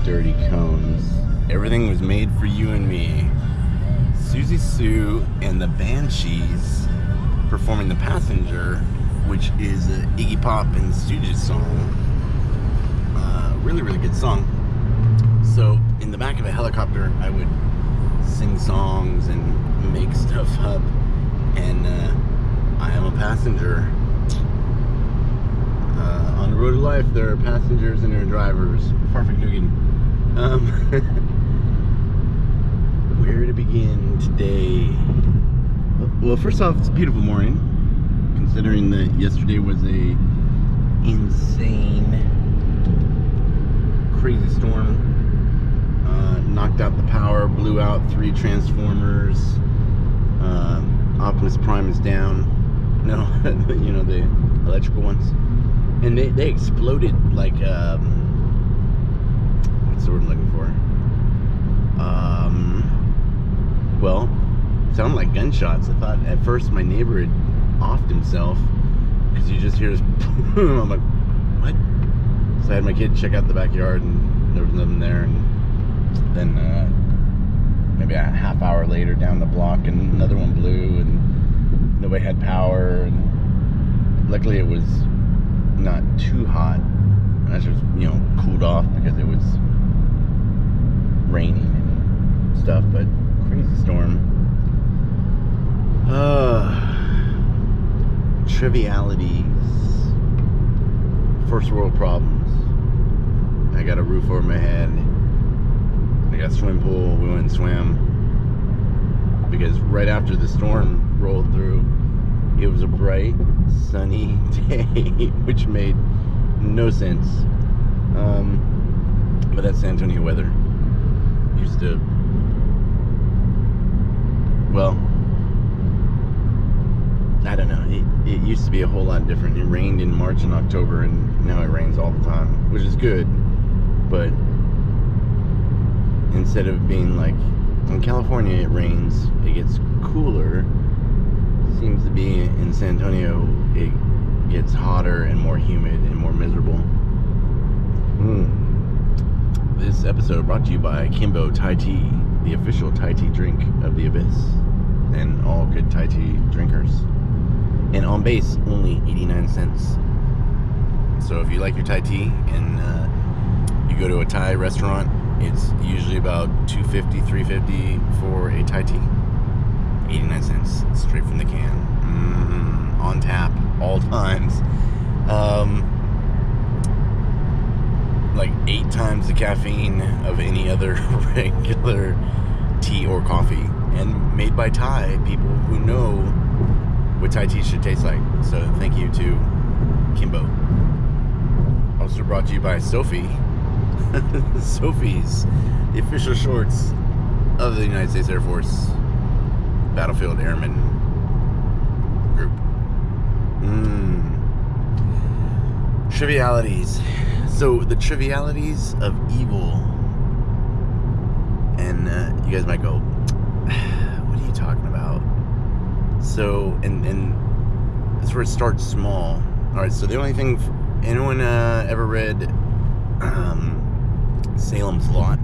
dirty cones. Everything was made for you and me. Siouxsie Sioux and the Banshees performing The Passenger, which is an Iggy Pop and Stooges song. Really, really good song. So in the back of a helicopter, I would sing songs and make stuff up. And I am a passenger. On the road of life, there are passengers and there are drivers. Farfignugan. Where to begin today? Well, first off, it's a beautiful morning, considering that yesterday was a insane, crazy storm. Knocked out the power, blew out 3 transformers. Optimus Prime is down. No, you know, the electrical ones. And they exploded like, what's the word I'm looking for? Well, sounded like gunshots. I thought at first my neighbor had offed himself, because you just hear this boom. I'm like, what? So I had my kid check out the backyard, and there was nothing there. And then maybe a half hour later, down the block, and another one blew, and nobody had power. And luckily, it was not too hot. I just, you know, cooled off because it was raining and stuff. But crazy storm. Trivialities. First world problems. I got a roof over my head. I got a swim pool. We went and swam. Because right after the storm rolled through, it was a bright, sunny day, which made no sense. But that's San Antonio weather. Used to, well, I don't know. It used to be a whole lot different. It rained in March and October, and now it rains all the time, which is good. But instead of being like, in California it rains, it gets cooler. Seems to be in San Antonio, it gets hotter and more humid and more miserable. This episode brought to you by Kimbo Thai Tea, the official Thai tea drink of the Abyss, and all good Thai tea drinkers. And on base, only 89 cents. So if you like your Thai tea and you go to a Thai restaurant, it's usually about $2.50, $3.50 for a Thai tea. 89 cents, straight from the can. On tap, all times. Like 8 times the caffeine of any other regular tea or coffee. And made by Thai people who know what Thai tea should taste like. So thank you to Kimbo. Also brought to you by Soffee. Soffee's, the official shorts of the United States Air Force Battlefield Amn Group. Trivialities. So the Trivialities of Evil. And you guys might go, what are you talking about? So, and that's where it starts small. Alright, so the only thing, anyone ever read Salem's Lot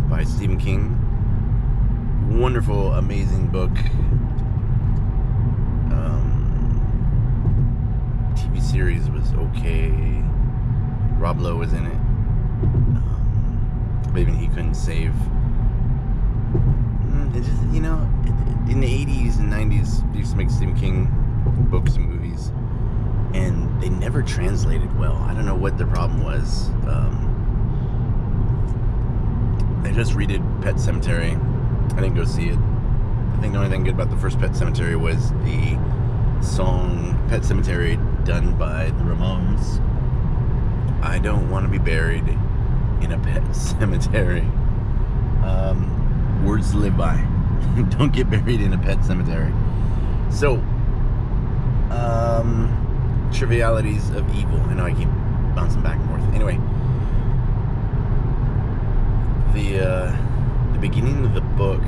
by Stephen King? Wonderful, amazing book. TV series was okay. Rob Lowe was in it. But even he couldn't save. It just, you know, in the 80s and 90s, they used to make Stephen King books and movies, and they never translated well. I don't know what the problem was. I just redid Pet Sematary. I didn't go see it. I think the only thing good about the first Pet Sematary was the song Pet Sematary done by the Ramones. I don't want to be buried in a pet cemetery. Words to live by. Don't get buried in a pet cemetery. So, Trivialities of Evil. I know I keep bouncing back and forth. Anyway, the beginning of the book,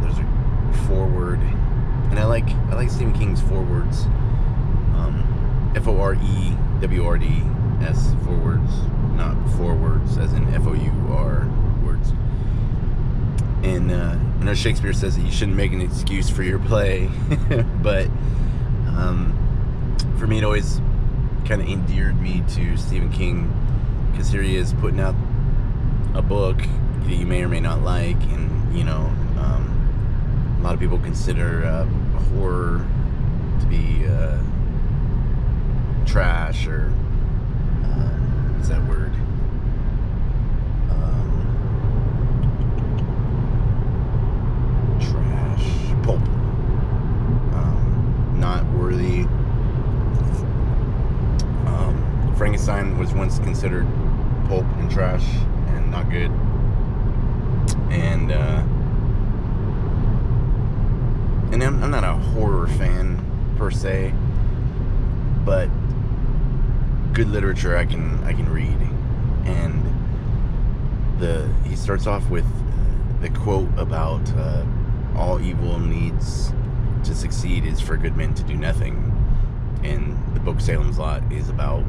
there's a foreword, and I like Stephen King's forewords. FOREWRDS, forewords, not forwards as in FOUR know Shakespeare says that you shouldn't make an excuse for your play, but for me, it always kind of endeared me to Stephen King, because here he is putting out a book that you may or may not like, and a lot of people consider horror to be trash, or what's that word? Trash, pulp, not worthy. Frankenstein was once considered pulp and trash and not good, and I'm not a horror fan per se, but good literature I can read. And he starts off with the quote about all evil needs to succeed is for good men to do nothing. And the book Salem's Lot is about, I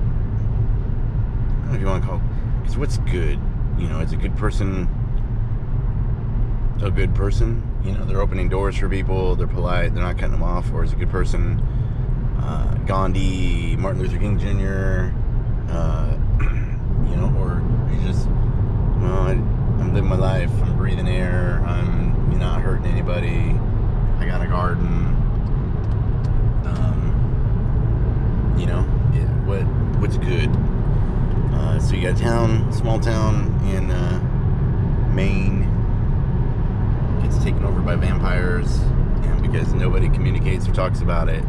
don't know if you want to call it, because what's good? Is a good person a good person? They're opening doors for people, they're polite, they're not cutting them off. Or is a good person Gandhi, Martin Luther King Jr., or you just, I'm living my life, I'm breathing air, I'm not hurting anybody, I got a garden, what's good? So you got a small town in Maine, gets taken over by vampires, and because nobody communicates or talks about it,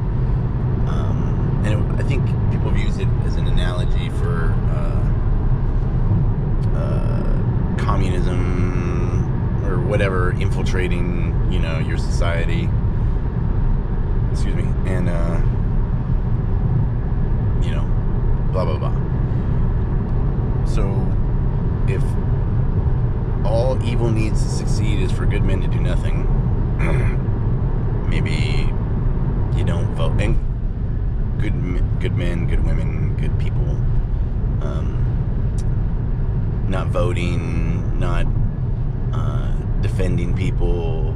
I think people have used it as an analogy for communism or whatever, infiltrating, your society. Excuse me. And, blah, blah, blah. So, if all evil needs to succeed is for good men to do nothing, maybe you don't vote. And good men, good women, good people, not voting, not defending people,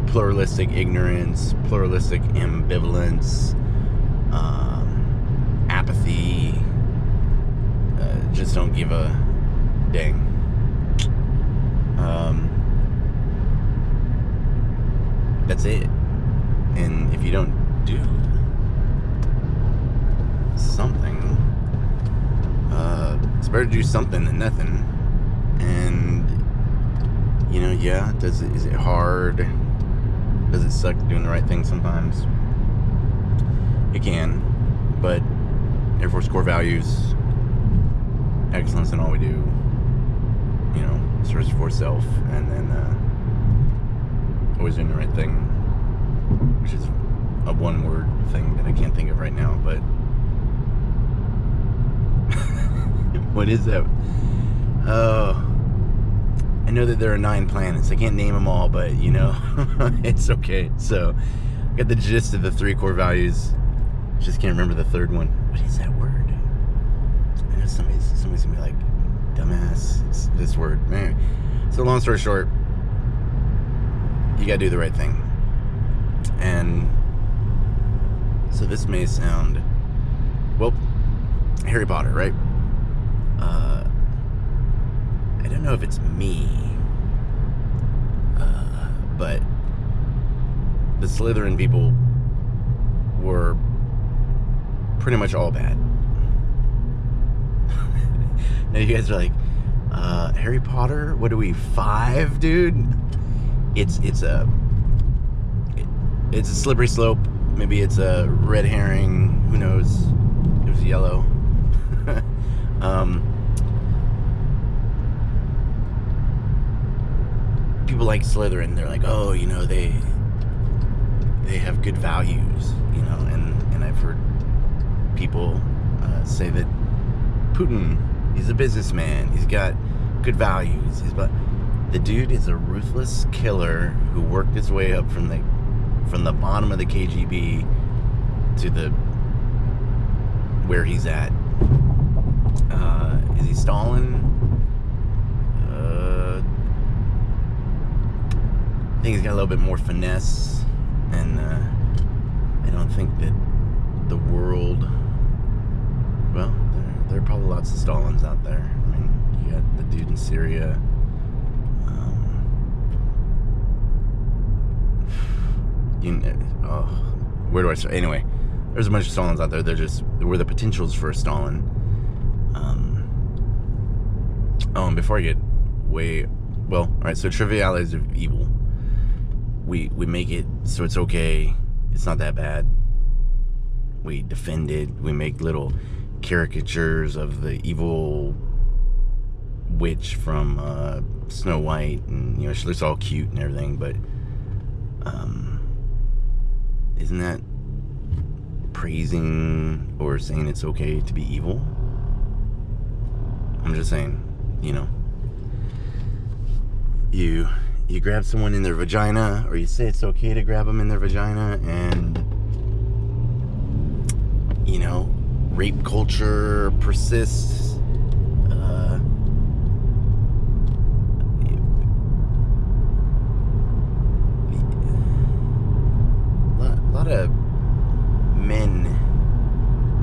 pluralistic ignorance, pluralistic ambivalence, apathy, just don't give a dang. That's it. And if you don't do something, it's better to do something than nothing. And is it hard? Does it suck doing the right thing sometimes? It can, but Air Force core values, excellence in all we do, search for self, and then always doing the right thing, which is a one-word thing that I can't think of right now, but what is that? Oh, I know that there are 9 planets. I can't name them all, but it's okay. So I got the gist of the 3 core values. Just can't remember the third one. What is that word? I know somebody's gonna be like, dumbass, it's this word. Man. So long story short, you gotta do the right thing. And so this may sound, well, Harry Potter, right? I don't know if it's me, but the Slytherin people were pretty much all bad. Now you guys are like, Harry Potter? What are we, 5, dude? It's a slippery slope. Maybe it's a red herring. Who knows? It was yellow. People like Slytherin. They're like, oh, they have good values, and I've heard people say that Putin, he's a businessman, he's got good values, the dude is a ruthless killer who worked his way up from the bottom of the KGB to where he's at. Is he Stalin? little bit more finesse, and I don't think that the world, well, there are probably lots of Stalins out there. I mean, you got the dude in Syria. Where do I start? Anyway, there's a bunch of Stalins out there. We're the potentials for a Stalin. And before I get all right, so Trivialities of Evil. We make it so it's okay. It's not that bad. We defend it. We make little caricatures of the evil witch from Snow White, and she looks all cute and everything, but isn't that praising or saying it's okay to be evil? I'm just saying, you grab someone in their vagina, or you say it's okay to grab them in their vagina, and rape culture persists. A lot of men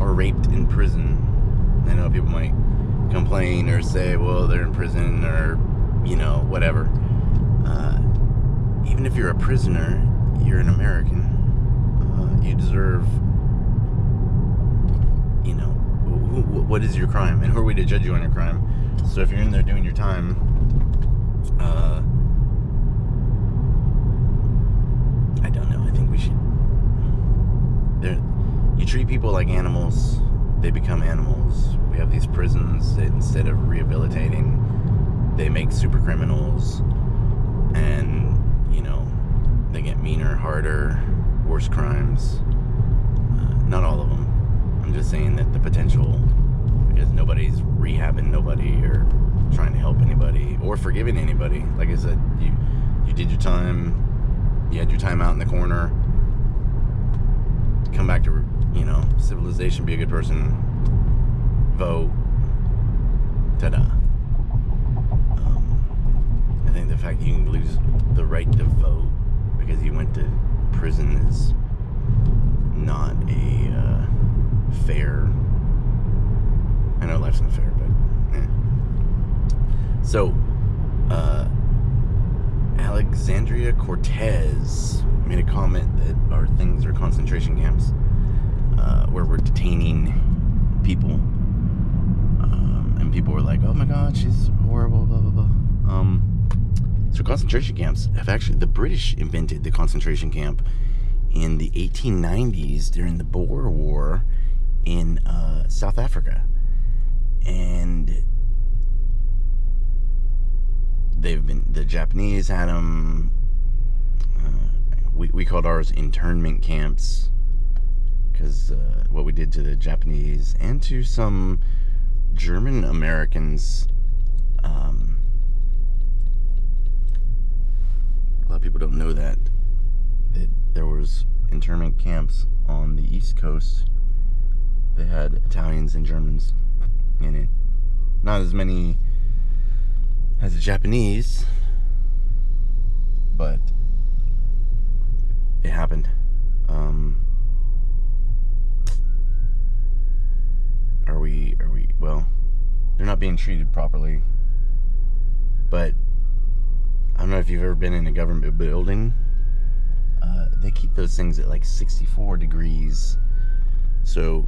are raped in prison. I know people might complain or say, well, they're in prison, or whatever. Even if you're a prisoner, you're an American. You deserve, what is your crime? And who are we to judge you on your crime? So if you're in there doing your time, I don't know. I think we should. You treat people like animals, they become animals. We have these prisons that, instead of rehabilitating, they make super criminals, and they get meaner, harder, worse crimes. Not all of them. I'm just saying that the potential, because nobody's rehabbing nobody or trying to help anybody or forgiving anybody. Like I said, you did your time. You had your time out in the corner. Come back to civilization. Be a good person. Vote. Ta-da. I think the fact you can lose the right to vote because you went to prison is not a fair. I know life's not fair, but So, Alexandria Cortez made a comment that our things are concentration camps, where we're detaining people, and people were like, "Oh my God, she's horrible." Blah blah blah. So concentration camps have actually, the British invented the concentration camp in the 1890s during the Boer War in South Africa, and the Japanese had them. We called ours internment camps, because what we did to the Japanese and to some German Americans, a lot of people don't know that there was internment camps on the East Coast that had Italians and Germans in it. Not as many as the Japanese, but it happened. Are we, well, they're not being treated properly, but I don't know if you've ever been in a government building. They keep those things at like 64 degrees, so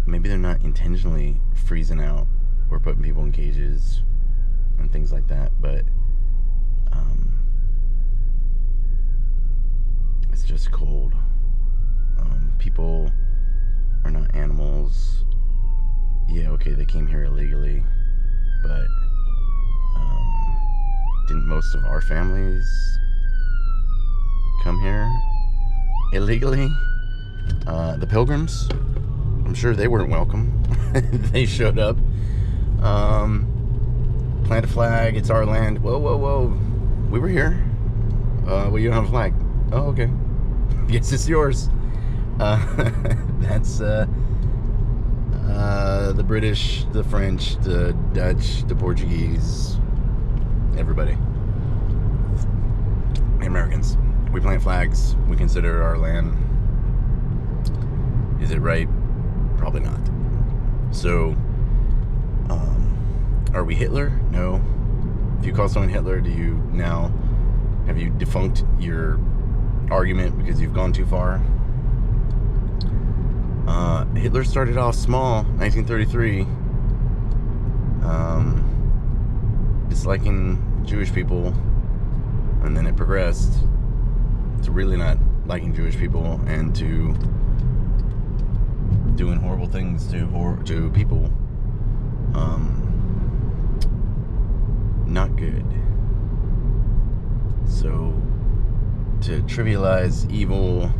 maybe they're not intentionally freezing out or putting people in cages and things like that, but it's just cold. People are not animals. Yeah, okay, they came here illegally, but didn't most of our families come here illegally? The Pilgrims, I'm sure they weren't welcome. They showed up. Plant a flag, it's our land. Whoa. We were here. Well, you don't have a flag. Oh, okay. Yes, it's yours. That's the British, the French, the Dutch, the Portuguese, everybody Americans. We plant flags. We consider our land. Is it right? Probably not. So, are we Hitler? No. If you call someone Hitler, have you defunct your argument because you've gone too far? Hitler started off small, 1933, disliking Jewish people, and then it progressed to really not liking Jewish people and to doing horrible things to people. Not good. So, to trivialize evil,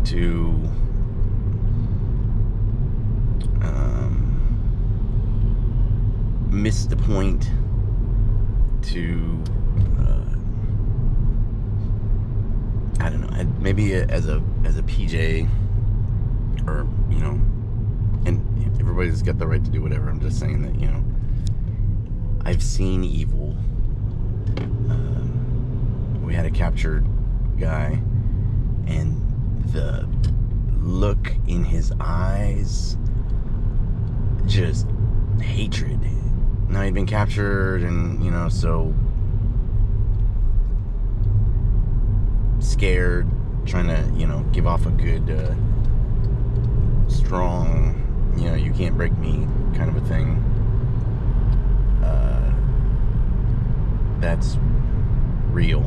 to miss the point, to I don't know, maybe as a PJ, or and everybody's got the right to do whatever. I'm just saying that I've seen evil. We had a captured guy, and the look in his eyes, just hatred. Now, he'd been captured, and so scared, trying to give off a good strong, you can't break me kind of a thing. That's real,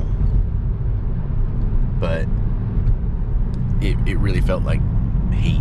but it really felt like hate.